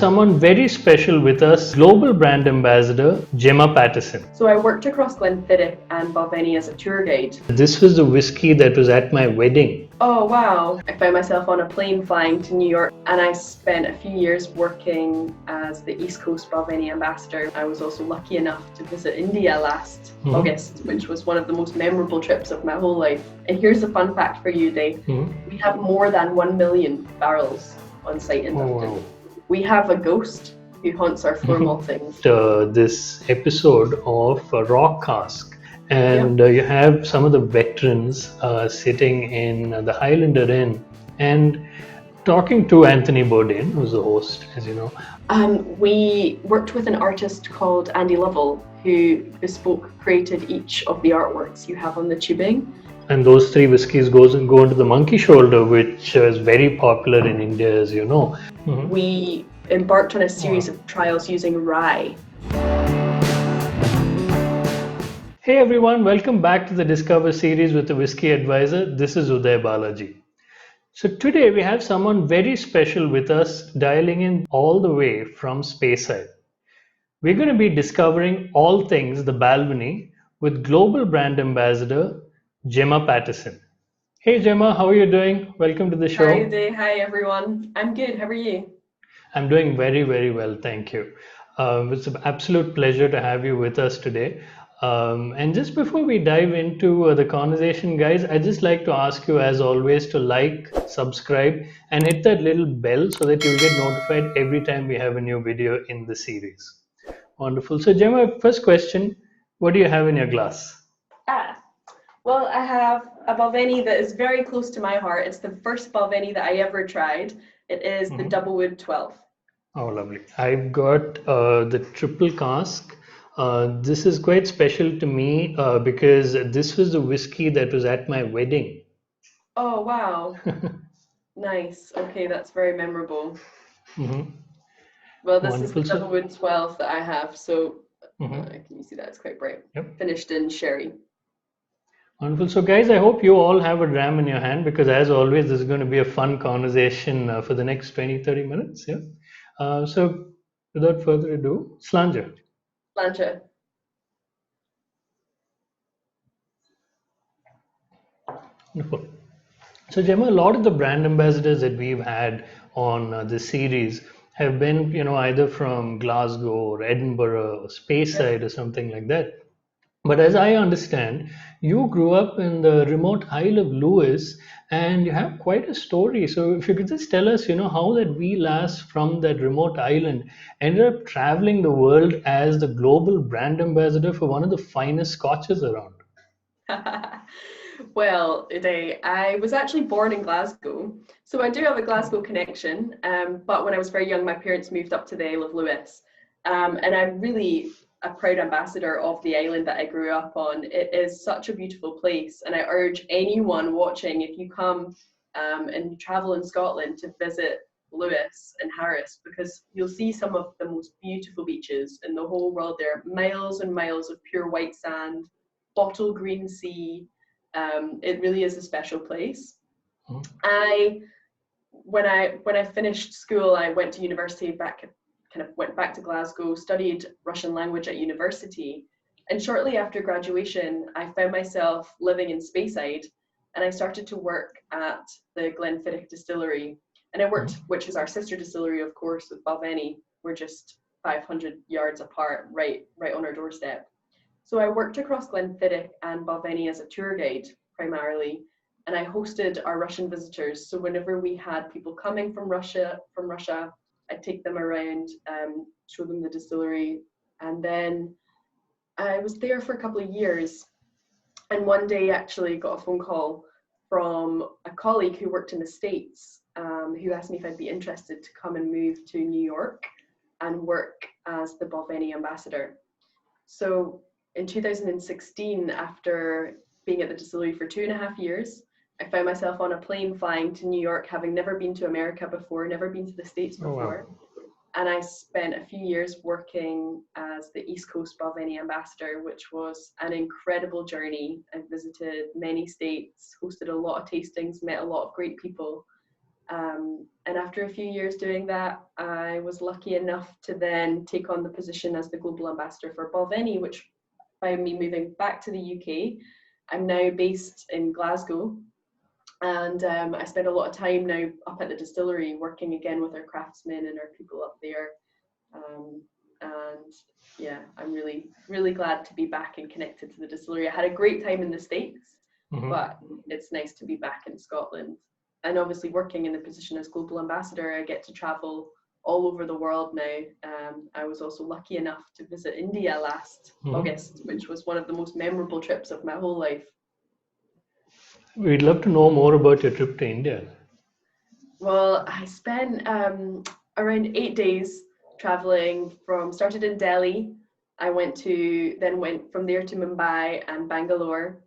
someone very special with us, Global Brand Ambassador, Gemma Paterson. So I worked across Glenfiddich and Balvenie as a tour guide. This was the whiskey that was at my wedding. Oh wow. I found myself on a plane flying to New York, and I spent a few years working as the East Coast Balvenie Ambassador. I was also lucky enough to visit India last August, which was one of the most memorable trips of my whole life. And here's a fun fact for you, Uday. We have more than 1 million barrels on site in Dublin. Wow. We have a ghost who haunts our floor maltings. This episode of Rock Cask, and you have some of the veterans sitting in the Highlander Inn and talking to Anthony Bourdain, who's the host, as you know. We worked with an artist called Andy Lovell, who created each of the artworks you have on the tubing. And those three whiskies go into the monkey shoulder, which is very popular in India, as you know. We embarked on a series of trials using rye. Hey everyone, welcome back to the Discover series with the Whisky Advisor. This is Uday Balaji. So today we have someone very special with us, dialing in all the way from Speyside. We're going to be discovering all things the Balvenie with Global Brand Ambassador Gemma Paterson. Hey Gemma, how are you doing? Welcome to the show. Hi Uday, hi everyone. I'm good, how are you? I'm doing very, very well, thank you. It's an absolute pleasure to have you with us today. And just before we dive into the conversation, guys, I'd just like to ask you, as always, to like, subscribe, and hit that little bell so that you'll get notified every time we have a new video in the series. Wonderful. So, Gemma, first question, what do you have in your glass? Well, I have a Balvenie that is very close to my heart. It's the first Balvenie that I ever tried. It is the Doublewood 12. Oh, lovely. I've got the triple cask. This is quite special to me because this was the whiskey that was at my wedding. Oh, wow. Nice. Okay, that's very memorable. Well, this Wonderful. is the Doublewood 12 that I have. So, can you see that? It's quite bright. Yep. Finished in sherry. Wonderful. So, guys, I hope you all have a dram in your hand because, as always, this is going to be a fun conversation for the next 20-30 minutes. Yeah. So, without further ado, Slanger. Sláinte. Wonderful. So, Gemma, a lot of the brand ambassadors that we've had on this series have been, either from Glasgow or Edinburgh or Speyside or something like that. But as I understand, you grew up in the remote Isle of Lewis and you have quite a story. So if you could just tell us, how that wee lass from that remote island ended up traveling the world as the global brand ambassador for one of the finest scotches around. Well, Uday, I was actually born in Glasgow, so I do have a Glasgow connection. But when I was very young, my parents moved up to the Isle of Lewis, and I'm really a proud ambassador of the island that I grew up on. It is such a beautiful place, and I urge anyone watching, if you come and you travel in Scotland, to visit Lewis and Harris, because you'll see some of the most beautiful beaches in the whole world. There are miles and miles of pure white sand, bottle green sea. It really is a special place. When I finished school, I went to university went back to Glasgow, studied Russian language at university, and shortly after graduation, I found myself living in Speyside, and I started to work at the Glenfiddich Distillery, and I worked, which is our sister distillery, of course, with Balvenie. We're just 500 yards apart, right on our doorstep. So I worked across Glenfiddich and Balvenie as a tour guide primarily, and I hosted our Russian visitors. So whenever we had people coming from Russia, I'd take them around, show them the distillery, and then I was there for a couple of years. And one day, actually, got a phone call from a colleague who worked in the States, who asked me if I'd be interested to come and move to New York and work as the Balvenie ambassador. So in 2016, after being at the distillery for 2.5 years, I found myself on a plane flying to New York, having never been to America before, never been to the States before. Oh, wow. And I spent a few years working as the East Coast Balvenie ambassador, which was an incredible journey. I visited many states, hosted a lot of tastings, met a lot of great people. And after a few years doing that, I was lucky enough to then take on the position as the global ambassador for Balvenie, which by me moving back to the UK, I'm now based in Glasgow. And I spend a lot of time now up at the distillery working again with our craftsmen and our people up there. And yeah, I'm really, really glad to be back and connected to the distillery. I had a great time in the States, but it's nice to be back in Scotland. And obviously working in the position as global ambassador, I get to travel all over the world now. I was also lucky enough to visit India last August, which was one of the most memorable trips of my whole life. We'd love to know more about your trip to India. Well, I spent around 8 days traveling started in Delhi. I went from there to Mumbai and Bangalore.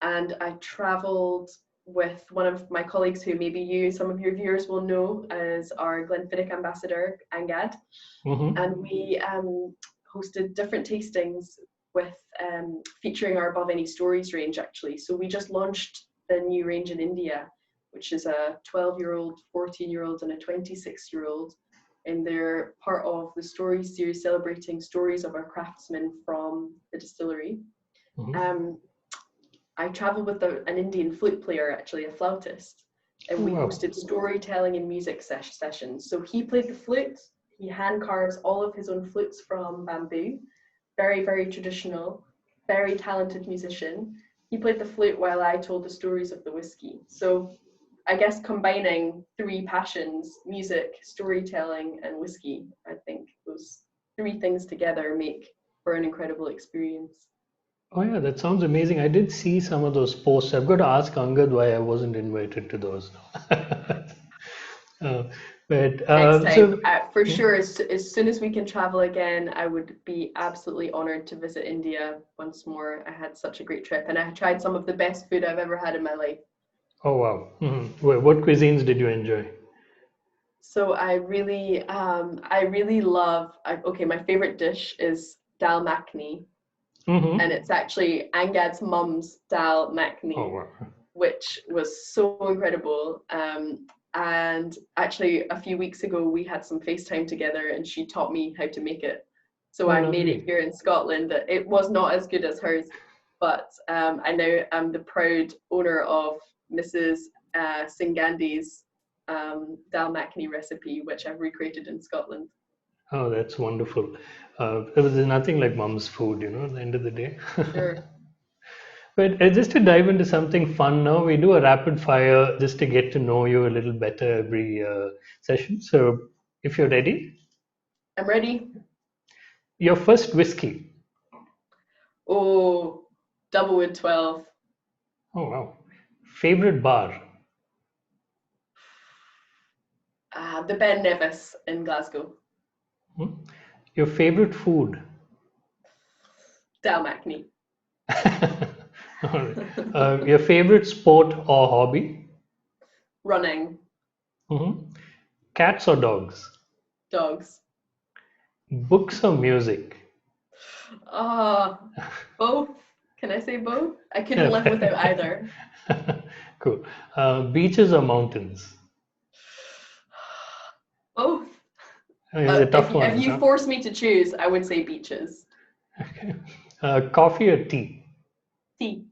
And I traveled with one of my colleagues who maybe some of your viewers will know as our Glenfiddich ambassador, Angad. And we hosted different tastings with featuring our Balvenie Stories range actually. So we just launched the new range in India, which is a 12-year-old, 14-year-old and a 26-year-old. And they're part of the Stories series celebrating stories of our craftsmen from the distillery. I traveled with an Indian flute player, actually, a flautist, and we hosted storytelling and music sessions. So he played the flute, he hand carves all of his own flutes from bamboo, very, very traditional, very talented musician. He played the flute while I told the stories of the whiskey. So I guess combining three passions, music, storytelling, and whiskey, I think those three things together make for an incredible experience. Oh yeah, that sounds amazing. I did see some of those posts. I've got to ask Angad why I wasn't invited to those. Next time, for sure, as soon as we can travel again, I would be absolutely honored to visit India once more. I had such a great trip, and I tried some of the best food I've ever had in my life. Oh wow! What cuisines did you enjoy? So I really love. My favorite dish is dal makhni. And it's actually Angad's mum's dal makhni, which was so incredible. And actually, a few weeks ago, we had some FaceTime together, and she taught me how to make it. So I made it here in Scotland. It was not as good as hers, but I now am the proud owner of Mrs. Singhandi's dal makhni recipe, which I've recreated in Scotland. Oh, that's wonderful. There's nothing like mom's food, at the end of the day. Sure. But just to dive into something fun now, we do a rapid fire just to get to know you a little better every session. So if you're ready. I'm ready. Your first whiskey. Oh, Doublewood 12. Oh, wow. Favorite bar. The Ben Nevis in Glasgow. Your favorite food? Dal makhni. All right. Your favorite sport or hobby? Running. Cats or dogs? Dogs. Books or music? Both. Can I say both? I couldn't live without either. Cool. Beaches or mountains? Both. It's a tough one. If you force me to choose, I would say beaches. Okay. Coffee or tea? Tea.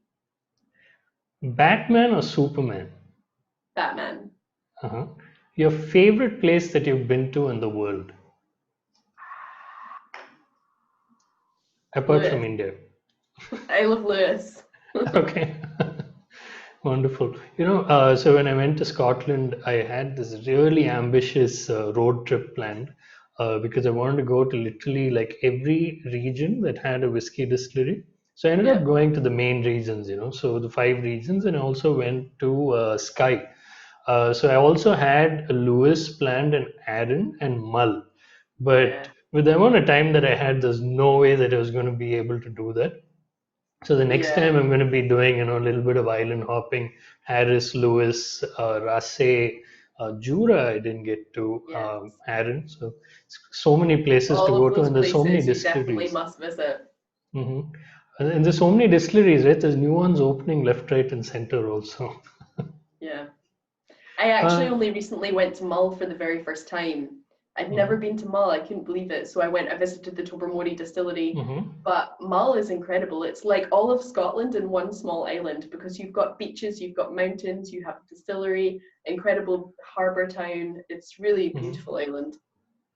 Batman or Superman? Batman. Your favorite place that you've been to in the world? Apart from India. I love Lewis. Okay. Wonderful. So when I went to Scotland, I had this really ambitious road trip planned because I wanted to go to literally like every region that had a whiskey distillery. So I ended up going to the main regions, so the 5 regions, and I also went to Skye. So I also had a Lewis planned in Arran and Mull. But with the amount of time that I had, there's no way that I was going to be able to do that. So the next time I'm going to be doing, a little bit of island hopping, Harris, Lewis, Rasse, Jura. I didn't get to Arran. So many places to go to, and there's so many distilleries. You definitely must visit. And there's so many distilleries, right? There's new ones opening left, right, and center also. Yeah. I actually Uh, only recently went to Mull for the very first time. I'd never mhm, been to Mull, I couldn't believe it. So I visited the Tobermory distillery. mhm. But Mull is incredible. It's like all of Scotland in one small island because you've got beaches, you've got mountains, you have a distillery, incredible harbour town. It's really a Mhm. beautiful island.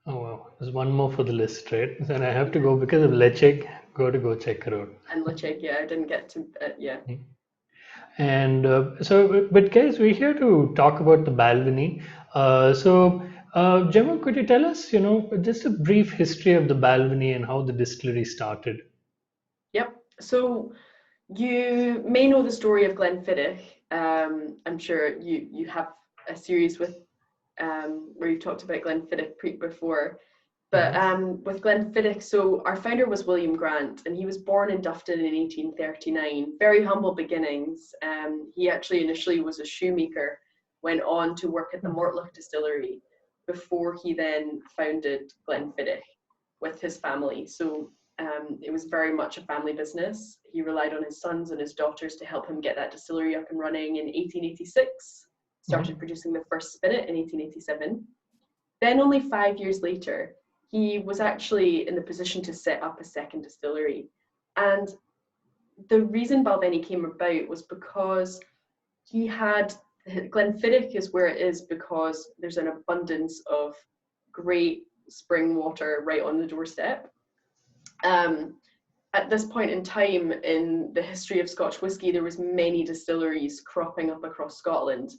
Oh wow, there's one more for the list, right? Then I have to Yeah. go because of Lechek. Go check it out. And Lechek, yeah, I didn't get to, yeah. Mhm. And but guys, we're here to talk about the Balvenie. Gemma, could you tell us, just a brief history of the Balvenie and how the distillery started? Yep. So you may know the story of Glenfiddich. I'm sure you have a series with where you've talked about Glenfiddich before. But Hmm. with Glenfiddich, so our founder was William Grant, and he was born in Dufton in 1839. Very humble beginnings. He actually initially was a shoemaker, went on to work at the Mortlach distillery before he then founded Glenfiddich with his family. So it was very much a family business. He relied on his sons and his daughters to help him get that distillery up and running in 1886. Started Hmm. producing the first spinet in 1887. Then, only 5 years later, he was actually in the position to set up a second distillery. And the reason Balvenie came about was because he had Glenfiddich is where it is because there's an abundance of great spring water right on the doorstep. Um, at this point in time in the history of Scotch whisky, there was many distilleries cropping up across Scotland.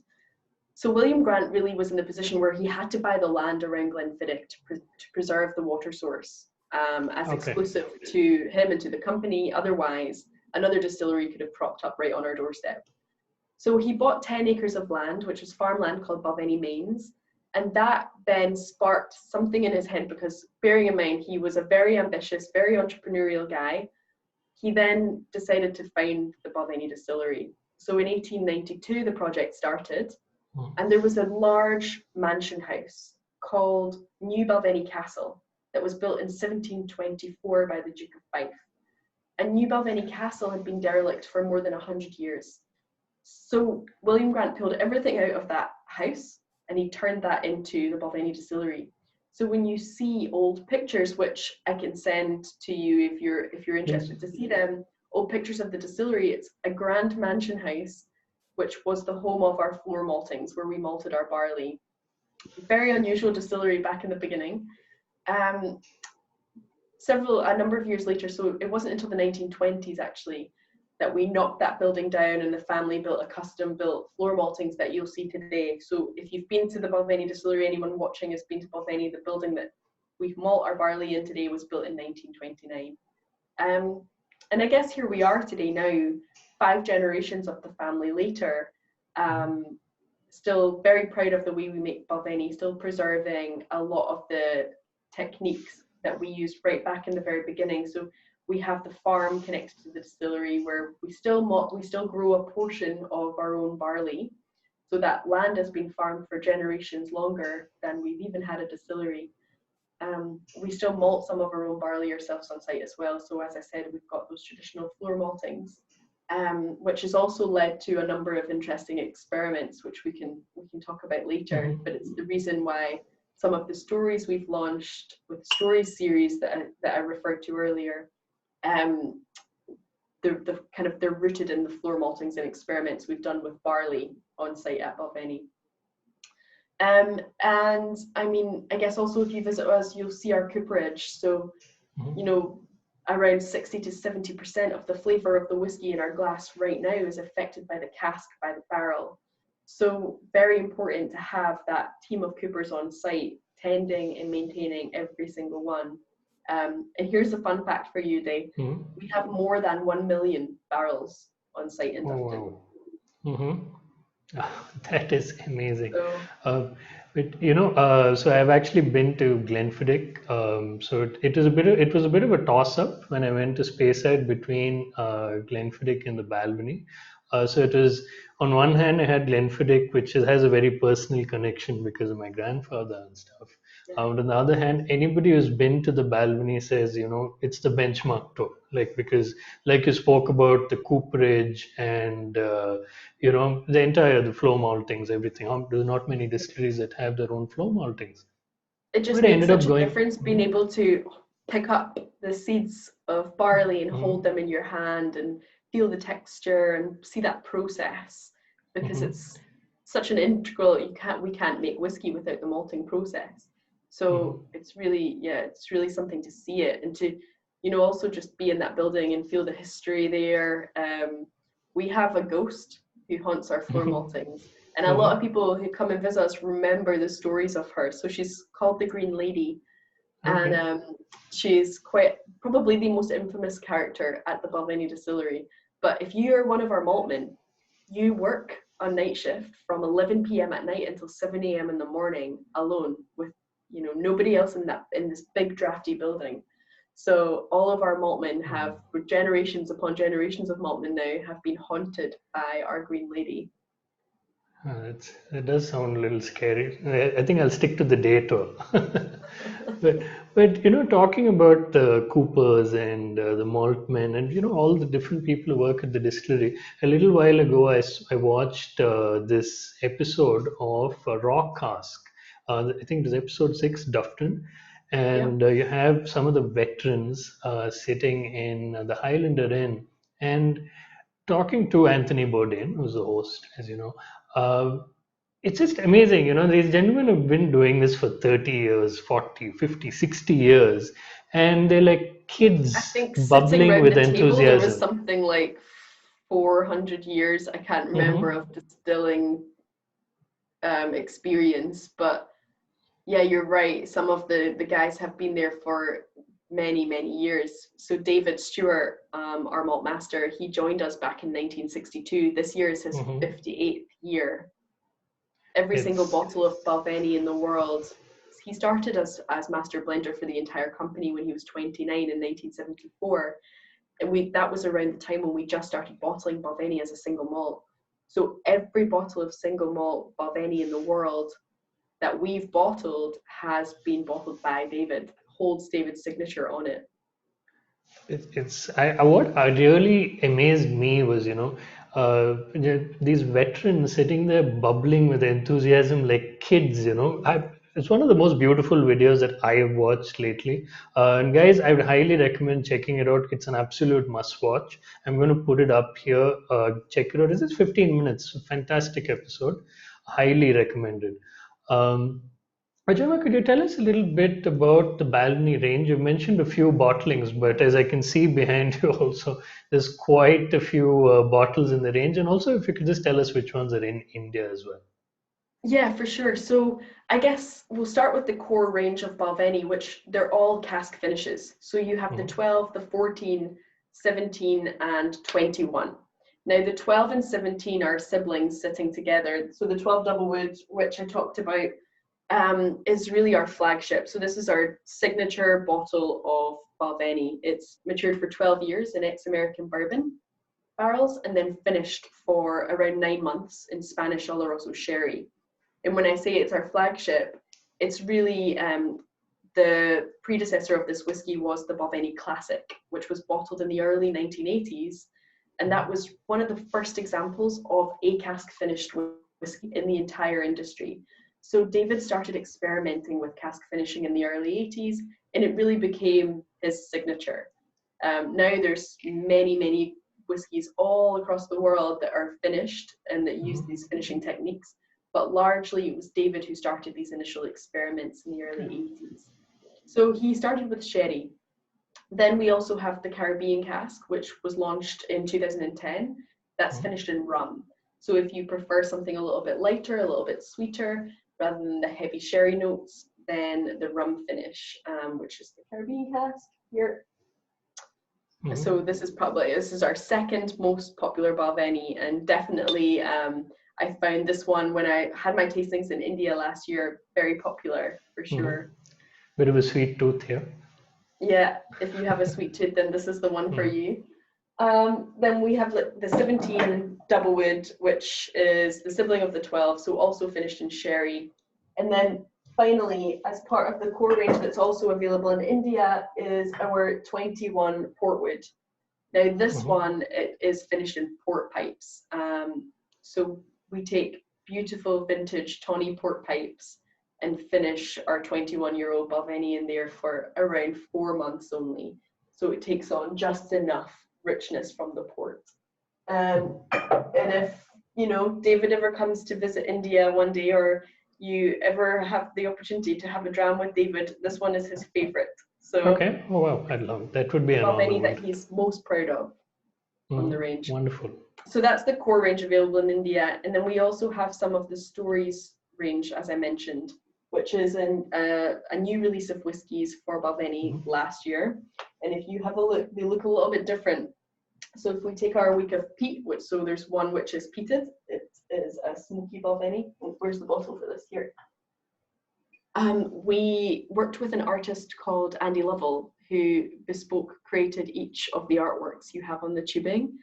So William Grant really was in the position where he had to buy the land around Glenfiddich to preserve the water source as Okay. exclusive to him and to the company. Otherwise, another distillery could have propped up right on our doorstep. So he bought 10 acres of land, which was farmland called Balvenie Range. And that then sparked something in his head because, bearing in mind, he was a very ambitious, very entrepreneurial guy. He then decided to found the Balvenie distillery. So in 1892, the project started, and there was a large mansion house called New Balvenie Castle that was built in 1724 by the Duke of Fife. And New Balvenie Castle had been derelict for more than 100 years. So William Grant pulled everything out of that house and he turned that into the Balvenie distillery. So when you see old pictures, which I can send to you if you're Yes. interested to see them, old pictures of the distillery, it's a grand mansion house, which was the home of our floor maltings, where we malted our barley. Very unusual distillery back in the beginning. Um, a number of years later, so it wasn't until the 1920s actually that we knocked that building down and the family built a custom built floor maltings that you'll see today. So if you've been to the Balvenie distillery, anyone watching has been to Balvenie, the building that we malt our barley in today was built in 1929. And I guess here we are today now, 5 generations of the family later, um, still very proud of the way we make Balvenie, still preserving a lot of the techniques that we used right back in the very beginning. So we have the farm connected to the distillery where we still grow a portion of our own barley. So that land has been farmed for generations longer than we've even had a distillery. We still malt some of our own barley ourselves on site as well. So as I said, we've got those traditional floor maltings, which has also led to a number of interesting experiments, which we can talk about later. Hmm. But it's the reason why some of the stories we've launched with the stories series that I referred to earlier, um, they're rooted in the floor maltings and experiments we've done with barley on site at Balvenie. And I mean, I guess also if you visit us, you'll see our cooperage. So, you Hmm. know, around 60 to 70% of the flavour of the whiskey in our glass right now is affected by the cask, by the barrel. So, very important to have that team of coopers on site, tending and maintaining every single one. And here's a fun fact for you, Dave. Hmm. We have more than 1 million barrels on site in Oh Dufton. wow. Hmm. That is amazing. So, Uh, so I've actually been to Glenfiddich. It was a bit of a toss up when I went to Speyside between Glenfiddich and the Balvenie. So it was, on one hand, I had Glenfiddich, which has a very personal connection because of my grandfather and stuff. Yeah. On the other hand, anybody who's been to the Balvenie says, it's the benchmark tour. Like, because, like you spoke about the cooperage and, the flow maltings, everything. There's not many distilleries that have their own flow maltings. It just But I makes ended such up a going. difference being able to pick up the seeds of barley and hold Mhm, them in your hand and feel the texture and see that process, because mhm, it's such an integral, we can't make whiskey without the malting process. mhm, So it's really, yeah, it's really something to see it and to, also just be in that building and feel the history there. We have a ghost who haunts our floor mhm, maltings, and a lot mhm. of people who come and visit us remember the stories of her. So she's called the Green Lady, and Okay. she's quite probably the most infamous character at the Balvenie Distillery. But if you are one of our maltmen, you work on night shift from 11 p.m. at night until 7 a.m. in the morning alone with nobody else in this big drafty building. So all of our maltmen have, for generations upon generations of maltmen now, have been haunted by our Green Lady. That does sound a little scary. I think I'll stick to the day tour. But talking about the coopers and the maltmen and all the different people who work at the distillery. A little while ago, I watched this episode of Rock Cask. I think it was episode 6, Dufton, Yep. and you have some of the veterans sitting in the Highlander Inn and talking to Anthony Bourdain, who's the host, as you know. Uh, it's just amazing, these gentlemen have been doing this for 30 years, 40, 50, 60 years, and they're like I kids think sitting bubbling round with the table, there was enthusiasm. something like 400 years, I can't remember, Hmm. of distilling experience. But yeah, you're right. Some of the guys have been there for many, many years. So David Stewart, our malt master, he joined us back in 1962. This year is his Hmm. 58th year. Every single It's bottle of Balvenie in the world. He started as master blender for the entire company when he was 29 in 1974, and that was around the time when we just started bottling Balvenie as a single malt. So every bottle of single malt Balvenie in the world that we've bottled has been bottled by David, holds David's signature on it. what really amazed me was these veterans sitting there bubbling with enthusiasm like kids. It's one of the most beautiful videos that I have watched lately. And guys, I would highly recommend checking it out. It's an absolute must watch. I'm going to put it up here. Check it out. It's just 15 minutes. Fantastic episode. Highly recommended. Um, Gemma, could you tell us a little bit about the Balvenie range? You mentioned a few bottlings, but as I can see behind you also, there's quite a few bottles in the range. And also, if you could just tell us which ones are in India as well. Yeah, for sure. So I guess we'll start with the core range of Balvenie, which they're all cask finishes. So you have the Mhm, 12, the 14, 17, and 21. Now the 12 and 17 are siblings sitting together. So the 12 double wood, which I talked about, is really our flagship. So this is our signature bottle of Balvenie. It's matured for 12 years in ex-American bourbon barrels and then finished for around 9 months in Spanish Oloroso sherry. And when I say it's our flagship, it's really the predecessor of this whiskey was the Balvenie Classic, which was bottled in the early 1980s. And that was one of the first examples of a cask finished whiskey in the entire industry. So David started experimenting with cask finishing in the early 80s, and it really became his signature. Now there's many, many whiskies all across the world that are finished and that use mhm. these finishing techniques, but largely it was David who started these initial experiments in the early Okay. 80s. So he started with sherry. Then we also have the Caribbean cask, which was launched in 2010. That's Mhm. finished in rum. So if you prefer something a little bit lighter, a little bit sweeter, rather than the heavy sherry notes, then the rum finish, which is the Caribbean cask here. Mhm. So this is our second most popular Balvenie, and definitely I found this one when I had my tastings in India last year very popular for Mhm. sure. Bit of a sweet tooth here. Yeah, if you have a sweet tooth, then this is the one for Mhm. you. Then we have like the 17 Doublewood, which is the sibling of the 12, so also finished in sherry. And then finally, as part of the core range that's also available in India, is our 21 Portwood. Now this Mhm. one it is finished in port pipes. So we take beautiful vintage tawny port pipes and finish our 21-year-old Balvenie in there for around 4 months only. So it takes on just enough richness from the port. Mhm. And if David ever comes to visit India one day, or you ever have the opportunity to have a dram with David, this one is his favorite. So Okay. Oh wow, I'd love it. That would be the an honor, Balvenie that wouldn't it? he's most proud of on the Mhm. range. Wonderful. So that's the core range available in India. And then we also have some of the stories range, as I mentioned, which is a new release of whiskies for Balvenie Mhm. last year. And if you have a look, they look a little bit different. So if we take our week of peat, so there's one which is peated, it is a smoky Balvenie. Where's the bottle for this here? We worked with an artist called Andy Lovell, who bespoke created each of the artworks you have on the tubing.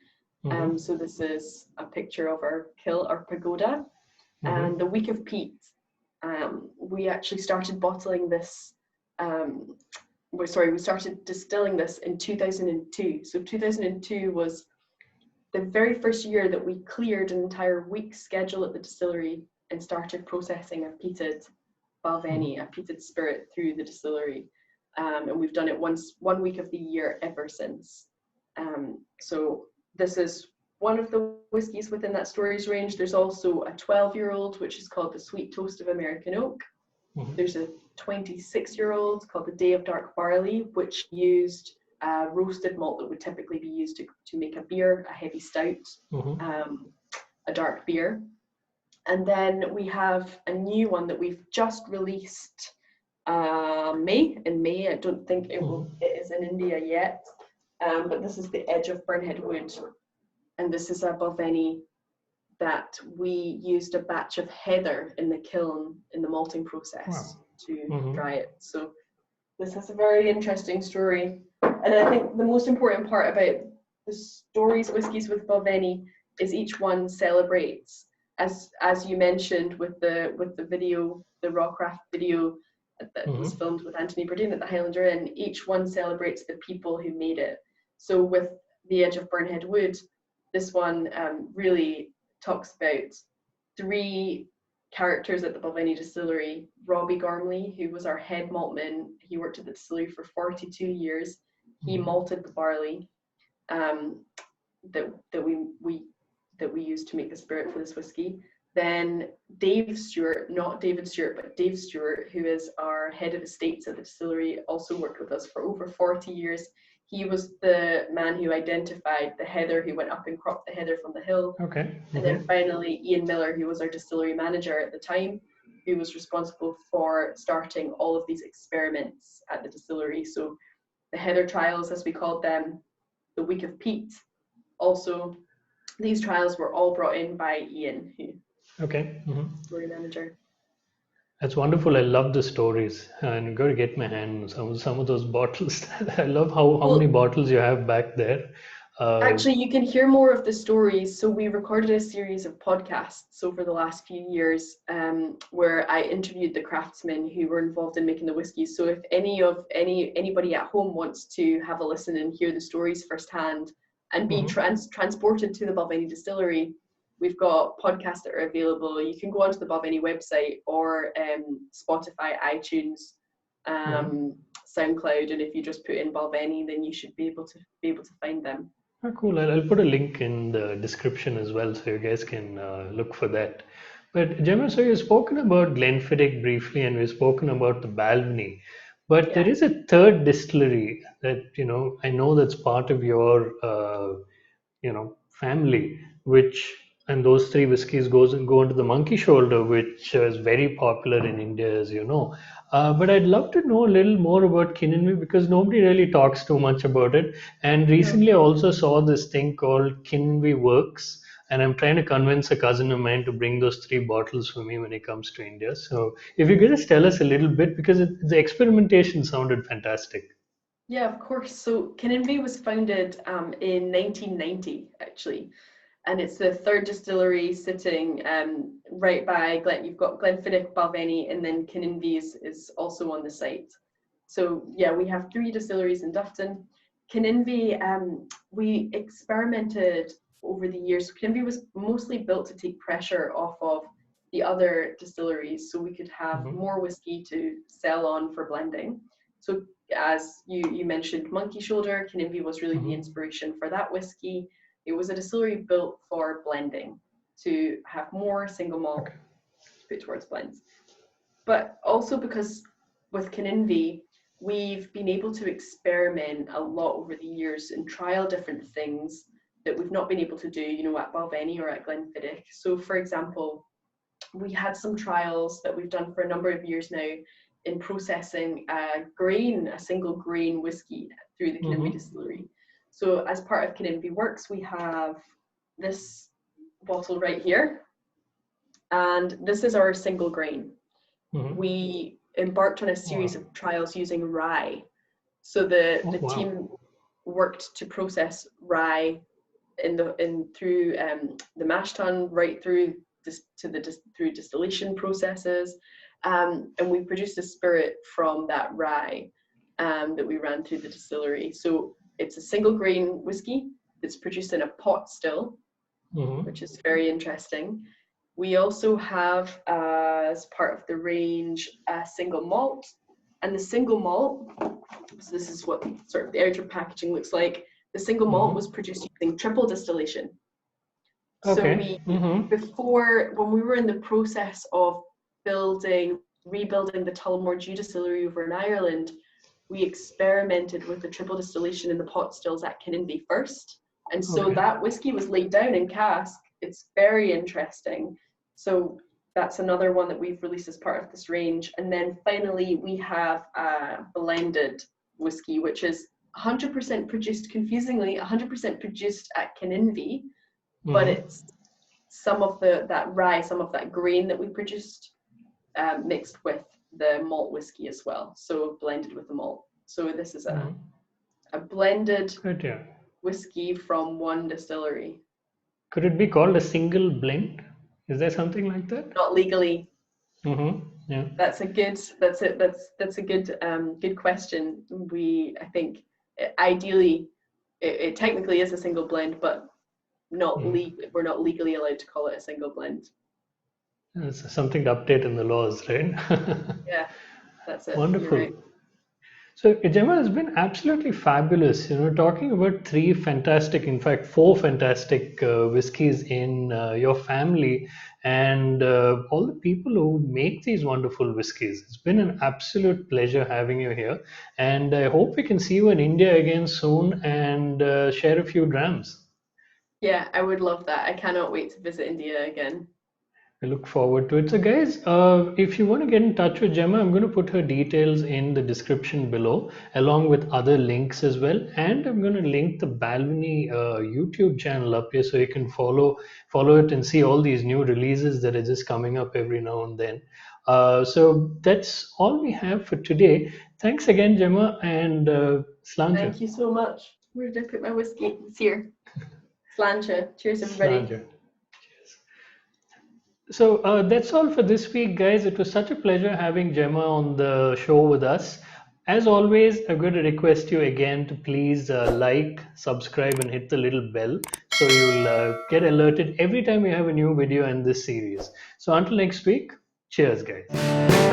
Mhm. So this is a picture of our kill, our pagoda, and Mhm. the week of peat. We actually started bottling this. We started distilling this in 2002. So 2002 was the very first year that we cleared an entire week's schedule at the distillery and started processing a peated Mhm. Balvenie, a peated spirit through the distillery. And we've done it one week of the year ever since. So this is one of the whiskies within that stories range. There's also a 12-year-old, which is called the Sweet Toast of American Oak. Mhm. There's a 26-year-old called the Day of Dark Barley, which used roasted malt that would typically be used to make a beer, a heavy stout, Mhm. um, a dark beer. And then we have a new one that we've just released in May. I don't think Mhm. it is in India yet. But this is the Edge of Burnhead Wood. And this is a Balvenie that we used a batch of heather in the kiln in the malting Wow. process to Mhm. dry it. So this has a very interesting story. And I think the most important part about the stories whiskies with Balvenie is each one celebrates, as you mentioned with the video, the Rawcraft video that was Mhm. filmed with Anthony Bourdain at the Highlander Inn. Each one celebrates the people who made it. So with The Edge of Burnhead Wood, this one really talks about three characters at the Balvenie distillery. Robbie Gormley, who was our head maltman, he worked at the distillery for 42 years. He Mhm. malted the barley um, that we used to make the spirit for this whiskey. Then Dave Stewart, not David Stewart, but Dave Stewart, who is our head of estates at the distillery, also worked with us for over 40 years. He was the man who identified the heather, who went up and cropped the heather from the hill. Okay. And then Mhm. finally, Ian Miller, who was our distillery manager at the time, who was responsible for starting all of these experiments at the distillery. So the heather trials, as we called them, the week of peat. Also, these trials were all brought in by Ian, who Okay. Mhm. distillery manager. That's wonderful. I love the stories, and got to get my hand on some of those bottles. I love how many Well, bottles you have back there. Uh, actually, you can hear more of the stories. So we recorded a series of podcasts over the last few years, where I interviewed the craftsmen who were involved in making the whiskies. So if anybody at home wants to have a listen and hear the stories firsthand and be mhm. transported to the Balvenie distillery, we've got podcasts that are available. You can go onto the Balvenie website or Spotify, iTunes, Mhm. SoundCloud, and if you just put in Balvenie, then you should be able to find them. Ah, cool. I'll put a link in the description as well so you guys can look for that. But Gemma, so you've spoken about Glenfiddich briefly and we've spoken about the Balvenie. But there Yeah. is a third distillery that, I know that's part of your, family, which, and those three whiskeys go into the monkey shoulder, which is very popular in India, as you know. But I'd love to know a little more about Kininvie because nobody really talks too much about it. And No. recently, I also saw this thing called Kininvie Works, and I'm trying to convince a cousin of mine to bring those three bottles for me when he comes to India. So, if you could just tell us a little bit, because the experimentation sounded fantastic. Yeah, of course. So Kininvie was founded in 1990, actually, and it's the third distillery sitting right by Glen. You've got Glenfiddich, Balvenie, and then Kininvie is also on the site. So yeah, we have three distilleries in Dufton. Kininvie, we experimented over the years. Kininvie was mostly built to take pressure off of the other distilleries, so we could have Mm-hmm. more whiskey to sell on for blending. So as you mentioned, Monkey Shoulder, Kininvie was really the Mm-hmm. inspiration for that whiskey. It was a distillery built for blending, to have more single malt Okay. put towards blends. But also because with Kininvie, we've been able to experiment a lot over the years and trial different things that we've not been able to do, at Balvenie or at Glenfiddich. So for example, we had some trials that we've done for a number of years now in processing a single grain whiskey through the Kininvie Mm-hmm. distillery. So as part of Kininvie Works, we have this bottle right here, and this is our single grain. Mm-hmm. We embarked on a series of trials using rye. So the Wow. team worked to process rye through the mash tun right through through distillation processes, and we produced a spirit from that rye that we ran through the distillery. So it's a single grain whiskey that's produced in a pot still, Mm-hmm. which is very interesting. We also have, as part of the range, a single malt, and the single malt, so this is what sort of the outer packaging looks like. The single malt Mm-hmm. was produced using triple distillation. So Okay. Mm-hmm. when we were in the process of rebuilding the Tullamore Dew distillery over in Ireland, we experimented with the triple distillation in the pot stills at Kininvie first. And so Okay. that whiskey was laid down in cask. It's very interesting. So that's another one that we've released as part of this range. And then finally, we have a blended whiskey, which is 100% produced, confusingly, 100% produced at Kininvie, but Mm-hmm. it's some of that rye, some of that grain that we produced mixed with the malt whiskey as well, so blended with the malt. So this is Mm-hmm. a blended Good, yeah. whiskey from one distillery. Could it be called a single blend? Is there something like that? Not legally. Mm-hmm. Yeah. That's a good question. I think ideally it technically is a single blend, but we're not legally allowed to call it a single blend. It's something to update in the laws, right? Yeah, that's it. You're Wonderful. right. So, Gemma, it's been absolutely fabulous, talking about three fantastic, in fact, four fantastic whiskeys in your family and all the people who make these wonderful whiskeys. It's been an absolute pleasure having you here. And I hope we can see you in India again soon and share a few drams. Yeah, I would love that. I cannot wait to visit India again. I look forward to it. So, guys, if you want to get in touch with Gemma, I'm going to put her details in the description below, along with other links as well. And I'm going to link the Balvenie YouTube channel up here so you can follow it and see all these new releases that are just coming up every now and then. So that's all we have for today. Thanks again, Gemma, and Sláinte. Thank you so much. Where did I put my whiskey? It's here. Sláinte. Cheers, everybody. Sláinte. So that's all for this week, guys. It was such a pleasure having Gemma on the show with us. As always, I'm going to request you again to please like, subscribe, and hit the little bell so you'll get alerted every time we have a new video in this series. So until next week, cheers, guys.